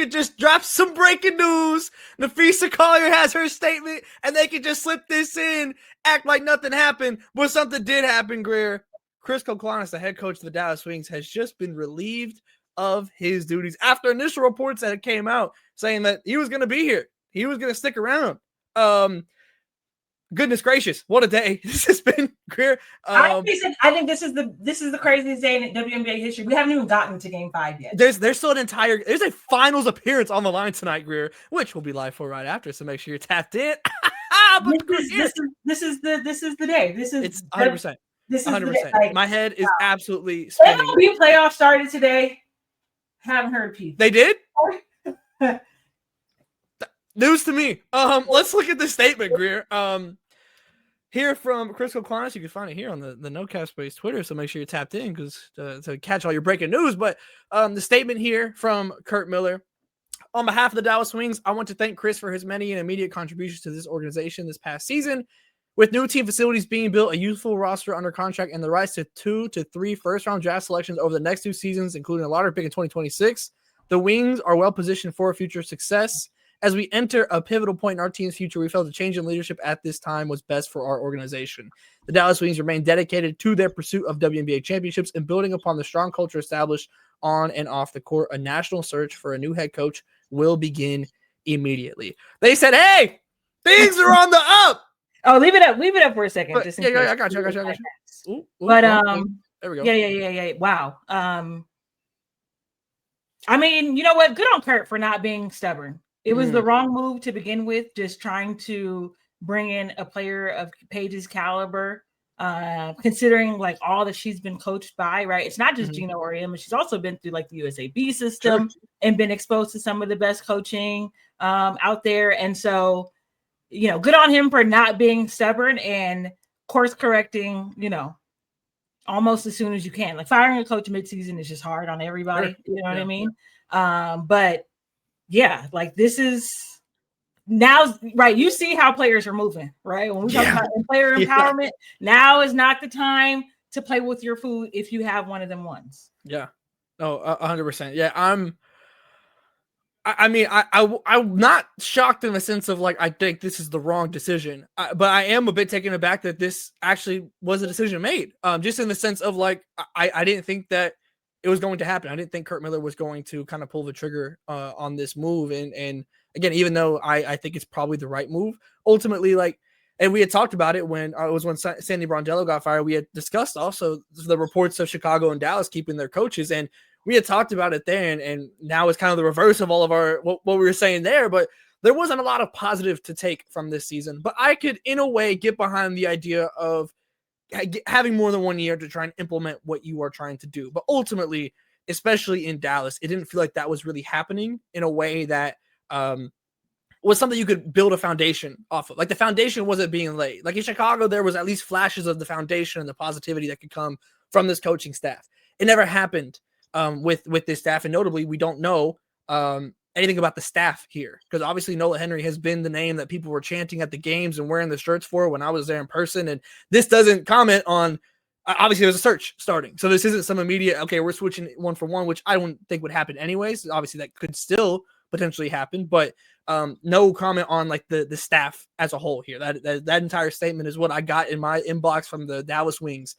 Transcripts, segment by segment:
could just drop some breaking news. Nafisa Collier has her statement, and they could just slip this in, act like nothing happened, but something did happen, Greer. Chris Koclanes, the head coach of the Dallas Wings, has just been relieved of his duties after initial reports that came out saying that he was going to be here. He was going to stick around. Goodness gracious, what a day this has been, Greer. I think this is the craziest day in WNBA history. We haven't even gotten to Game 5 yet. There's still there's a finals appearance on the line tonight, Greer, which we'll be live for right after. So make sure you're tapped in. This is the day. It's 100%. This is 100%. Like, my head is absolutely spinning. MLB playoff started today. Haven't heard a piece. They did? News to me. Let's look at the statement, Greer. Here from Chris Koclanes, you can find it here on the No Cap Space Twitter, so make sure you're tapped in because to catch all your breaking news. But the statement here from Kurt Miller. On behalf of the Dallas Wings, I want to thank Chris for his many and immediate contributions to this organization this past season. With new team facilities being built, a youthful roster under contract, and the rights to 2 to 3 first-round draft selections over the next 2 seasons, including a lottery pick in 2026, the Wings are well-positioned for future success. As we enter a pivotal point in our team's future, we felt a change in leadership at this time was best for our organization. The Dallas Wings remain dedicated to their pursuit of WNBA championships and building upon the strong culture established on and off the court. A national search for a new head coach will begin immediately. They said, hey, things are on the up. Oh, leave it up for a second. But, yeah, I got you. Ooh, but there we go. Yeah. Wow. I mean, you know what? Good on Kurt for not being stubborn. It was the wrong move to begin with, just trying to bring in a player of Paige's caliber, considering like all that she's been coached by, right? It's not just Gino or Emma. She's also been through like the USAB system and been exposed to some of the best coaching out there. And so, you know, good on him for not being stubborn and course correcting, you know, almost as soon as you can. Like firing a coach midseason is just hard on everybody. You know what I mean? But yeah, like this is now, right? You see how players are moving, right? When we talk about player empowerment, now is not the time to play with your food if you have one of them ones. Yeah. Oh, 100%. Yeah, I'm not shocked in the sense of like, I think this is the wrong decision, but I am a bit taken aback that this actually was a decision made. Just in the sense of like, I didn't think that it was going to happen. I didn't think Kurt Miller was going to kind of pull the trigger on this move. And again, even though I think it's probably the right move, ultimately, like, and we had talked about it when it was when Sandy Brondello got fired. We had discussed also the reports of Chicago and Dallas keeping their coaches, and we had talked about it there. And now it's kind of the reverse of all of our what we were saying there. But there wasn't a lot of positive to take from this season. But I could, in a way, get behind the idea of having more than 1 year to try and implement what you are trying to do. But ultimately, especially in Dallas, it didn't feel like that was really happening in a way that was something you could build a foundation off of. Like the foundation wasn't being laid. Like in Chicago, there was at least flashes of the foundation and the positivity that could come from this coaching staff. It never happened with this staff. And notably, we don't know anything about the staff here, because obviously Nola Henry has been the name that people were chanting at the games and wearing the shirts for when I was there in person. And this doesn't comment on, obviously there's a search starting. So this isn't some immediate, okay, we're switching 1 for 1, which I don't think would happen anyways. Obviously that could still potentially happen, but no comment on like the staff as a whole here. That entire statement is what I got in my inbox from the Dallas Wings.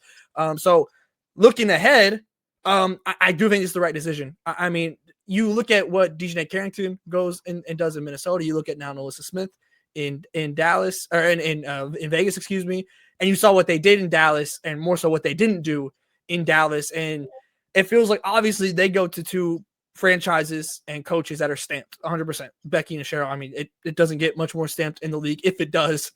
So looking ahead, I do think it's the right decision. I mean, you look at what Dejanay Carrington goes and does in Minnesota. You look at now Alyssa Smith in Dallas, or in Vegas, excuse me, and you saw what they did in Dallas, and more so what they didn't do in Dallas. And it feels like obviously they go to 2 franchises and coaches that are stamped 100%. Becky and Cheryl. I mean, it doesn't get much more stamped in the league, if it does,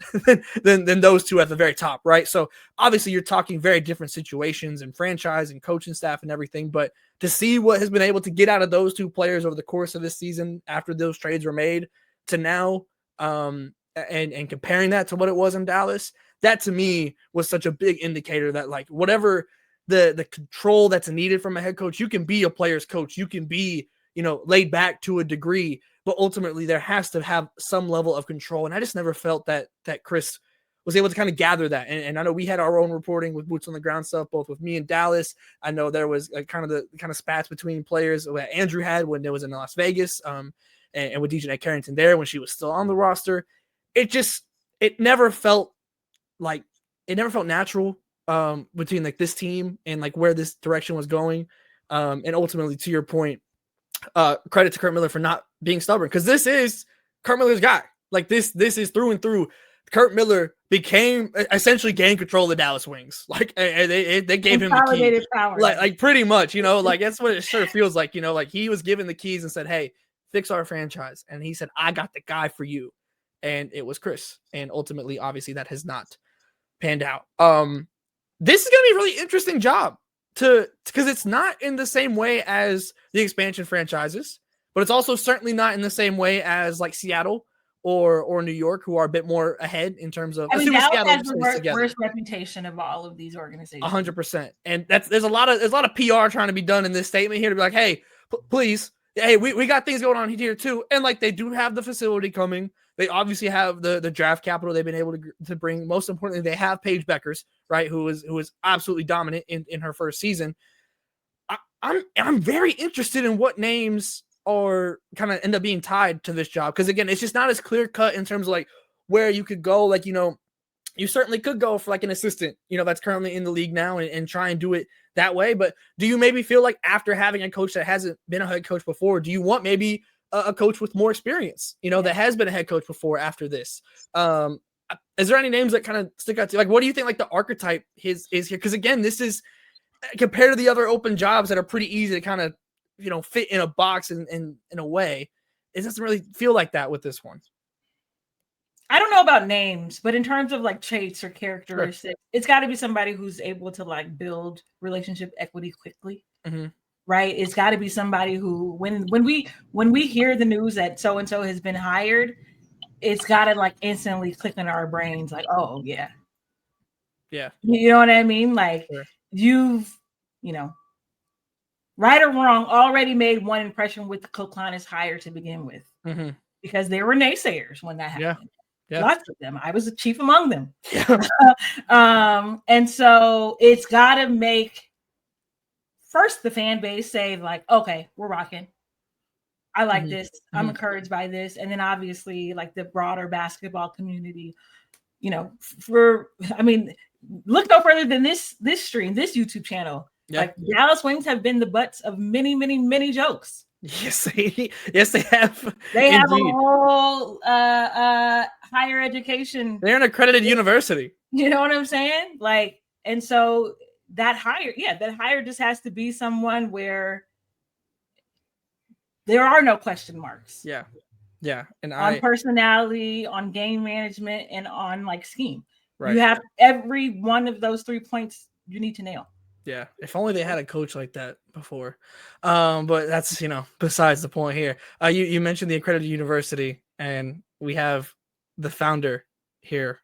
than those 2 at the very top, right? So obviously you're talking very different situations and franchise and coaching staff and everything. But to see what has been able to get out of those 2 players over the course of this season after those trades were made to now, and comparing that to what it was in Dallas, that to me was such a big indicator that like whatever the control that's needed from a head coach, you can be a player's coach, you can be, you know, laid back to a degree, but ultimately there has to have some level of control. And I just never felt that Chris was able to kind of gather that. And I know we had our own reporting with boots on the ground stuff, both with me and Dallas. I know there was kind of spats between players that Andrew had when it was in Las Vegas, and with DJ Carrington there when she was still on the roster. It never felt natural between like this team and like where this direction was going. And ultimately, to your point, credit to Kurt Miller for not being stubborn, because this is Kurt Miller's guy. Like this is through and through. Kurt Miller essentially gained control of the Dallas Wings. Like they gave him the keys. Power. Like pretty much, like that's what it sure feels like. Like he was given the keys and said, "Hey, fix our franchise," and he said, "I got the guy for you," and it was Chris. And ultimately, obviously, that has not panned out. This is gonna be a really interesting job because it's not in the same way as the expansion franchises, but it's also certainly not in the same way as like Seattle or New York, who are a bit more ahead in terms of. Dallas has the worst reputation of all of these organizations. 100%, and there's a lot of PR trying to be done in this statement here to be like, hey, please, hey, we got things going on here too, and like they do have the facility coming. They obviously have the draft capital they've been able to bring. Most importantly, they have Paige Bueckers, right, who is absolutely dominant in her first season. I'm very interested in what names are kind of end up being tied to this job, because again, it's just not as clear cut in terms of like where you could go. Like, you certainly could go for like an assistant, that's currently in the league now and try and do it that way. But do you maybe feel like after having a coach that hasn't been a head coach before, do you want maybe a coach with more experience, that has been a head coach before after this? Is there any names that kind of stick out to you? Like, what do you think like the archetype is here? Because again, this is compared to the other open jobs that are pretty easy to kind of, fit in a box and in a way, it doesn't really feel like that with this one. I don't know about names, but in terms of like traits or characteristics, sure, it's got to be somebody who's able to like build relationship equity quickly. Mm-hmm. Right. It's got to be somebody who, when we hear the news that so-and-so has been hired, it's got to like instantly click in our brains. Like, oh yeah. Yeah. You know what I mean? Like, sure, you've, right or wrong, already made one impression with the Koclanes hire to begin with, mm-hmm, because there were naysayers when that happened. Yeah. Lots of them. I was the chief among them. Yeah. And so it's got to make first the fan base say like, okay, we're rocking. I like mm-hmm, this. I'm mm-hmm, encouraged by this. And then obviously like the broader basketball community, look no further than this stream, this YouTube channel. Yeah. Like Dallas Wings have been the butts of many, many, many jokes. Yes, they have. They have a whole higher education. They're an accredited university. You know what I'm saying? Like, and so that hire just has to be someone where there are no question marks. Yeah. Yeah. And on personality, on game management, and on like scheme. Right. You have every one of those 3 points you need to nail. Yeah, if only they had a coach like that before. But that's, besides the point here. You mentioned the accredited university, and we have the founder here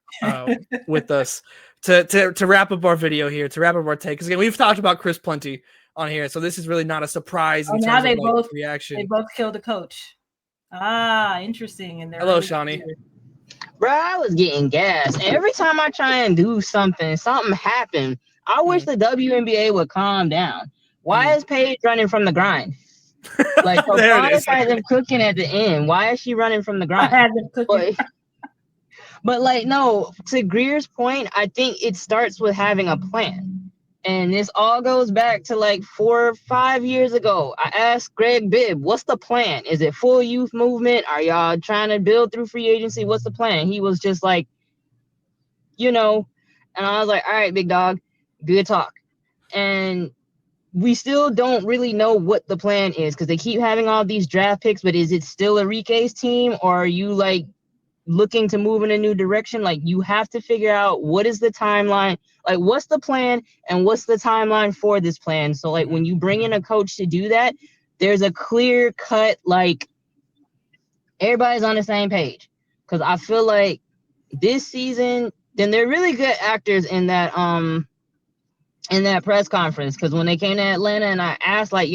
with us to wrap up our video here, to wrap up our take. Because again, we've talked about Chris plenty on here, so this is really not a surprise in terms of like, reaction. They both killed a coach. Ah, interesting. And hello, Shawnee. Bro, I was getting gas. Every time I try and do something happened. I wish the WNBA would calm down. Why is Paige running from the grind? Like, Koclanes had them cooking at the end. Why is she running from the grind? I had them cooking. But like, no, to Greer's point, I think it starts with having a plan. And this all goes back to like 4 or 5 years ago. I asked Greg Bibb, what's the plan? Is it full youth movement? Are y'all trying to build through free agency? What's the plan? He was just like, and I was like, all right, big dog. Good talk. And we still don't really know what the plan is, because they keep having all these draft picks, but is it still Enrique's team, or are you like looking to move in a new direction? Like, you have to figure out what is the timeline, like what's the plan and what's the timeline for this plan. So like when you bring in a coach to do that, there's a clear cut, like everybody's on the same page. Because I feel like this season, then they're really good actors in that press conference, because when they came to Atlanta and I asked like,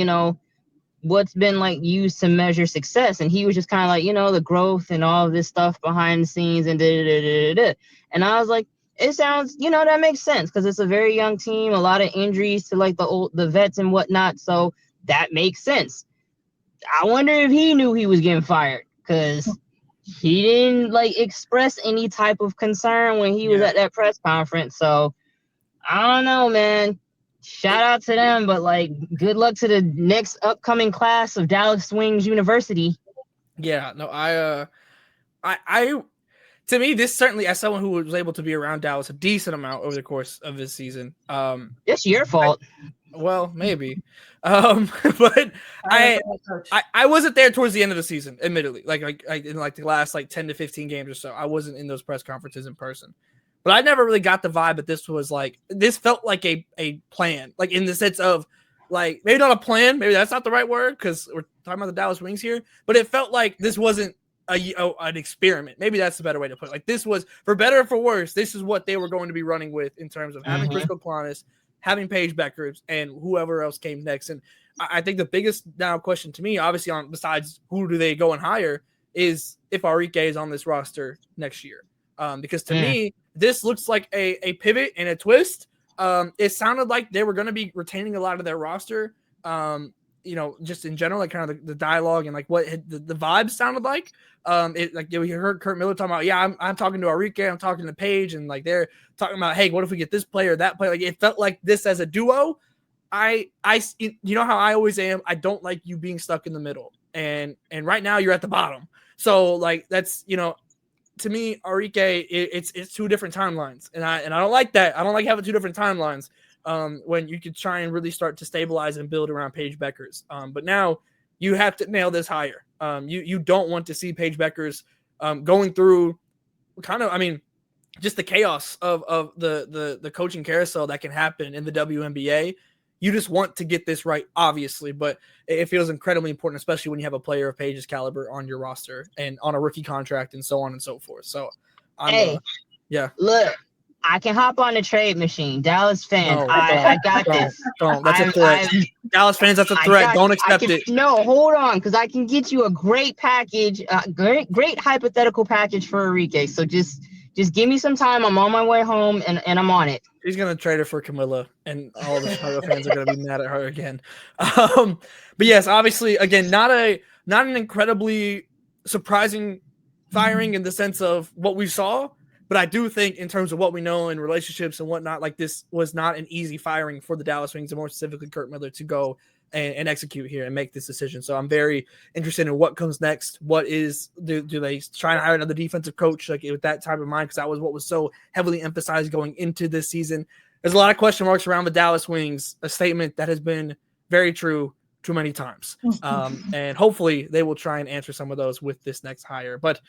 what's been like used to measure success, and he was just kind of like, the growth and all of this stuff behind the scenes and and I was like, It sounds, that makes sense because it's a very young team, a lot of injuries to like the vets and whatnot. So that makes sense. I wonder if he knew he was getting fired because he didn't like express any type of concern when he was at that press conference. So I don't know, man. Shout out to them, but like good luck to the next upcoming class of Dallas Wings University. Yeah, no, I to me, this certainly, as someone who was able to be around Dallas a decent amount over the course of this season, it's your fault. Well, maybe, but I wasn't there towards the end of the season, admittedly. Like in like the last like 10 to 15 games or so, I wasn't in those press conferences in person. But I never really got the vibe that this felt like a plan, like in the sense of like maybe not a plan, maybe that's not the right word because we're talking about the Dallas Wings here, but it felt like this wasn't an experiment. Maybe that's the better way to put it. Like this was, for better or for worse, this is what they were going to be running with in terms of having Chris Koclanes, having Paige Bueckers, and whoever else came next. And I think the biggest now question to me, obviously besides who do they go and hire, is if Enrique is on this roster next year. Because to me, this looks like a pivot and a twist. It sounded like they were going to be retaining a lot of their roster. Just in general, like kind of the dialogue and like what the vibes sounded like. We heard Kurt Miller talking about, I'm talking to Enrique, I'm talking to Paige, and like they're talking about, hey, what if we get this player, that player? Like it felt like this as a duo. You know how I always am. I don't like you being stuck in the middle, and right now you're at the bottom. So like that's to me, Enrique, it's two different timelines, and I don't like that. I don't like having two different timelines. When you could try and really start to stabilize and build around Paige Bueckers. But now you have to nail this hire. You don't want to see Paige Bueckers going through just the chaos of the coaching carousel that can happen in the WNBA. You just want to get this right, obviously, but it feels incredibly important, especially when you have a player of Paige's caliber on your roster and on a rookie contract and so on and so forth. So, look, I can hop on the trade machine. Dallas fans, I got this. Don't. That's a threat. Dallas fans, that's a threat. Don't accept it. No, hold on, because I can get you a great package, great hypothetical package for Enrique. So just give me some time. I'm on my way home, and I'm on it. She's gonna trade her for Camilla, and all the Chicago fans are gonna be mad at her again. But yes, obviously, again, not an incredibly surprising firing in the sense of what we saw. But I do think in terms of what we know in relationships and whatnot, like this was not an easy firing for the Dallas Wings, and more specifically Kurt Miller, to go and execute here and make this decision. So I'm very interested in what comes next. What do they try and hire another defensive coach like with that type of mind? Because that was what was so heavily emphasized going into this season. There's a lot of question marks around the Dallas Wings, a statement that has been very true too many times. And hopefully they will try and answer some of those with this next hire. But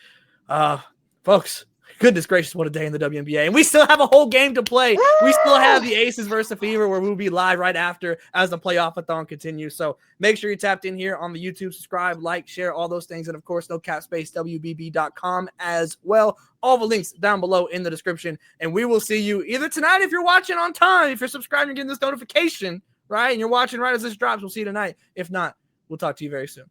folks, goodness gracious, what a day in the WNBA. And we still have a whole game to play. We still have the Aces versus the Fever, where we'll be live right after as the playoff-a-thon continues. So make sure you're tapped in here on the YouTube. Subscribe, like, share, all those things. And, of course, NoCapSpaceWBB.com as well. All the links down below in the description. And we will see you either tonight if you're watching on time, if you're subscribed and getting this notification, right, and you're watching right as this drops. We'll see you tonight. If not, we'll talk to you very soon.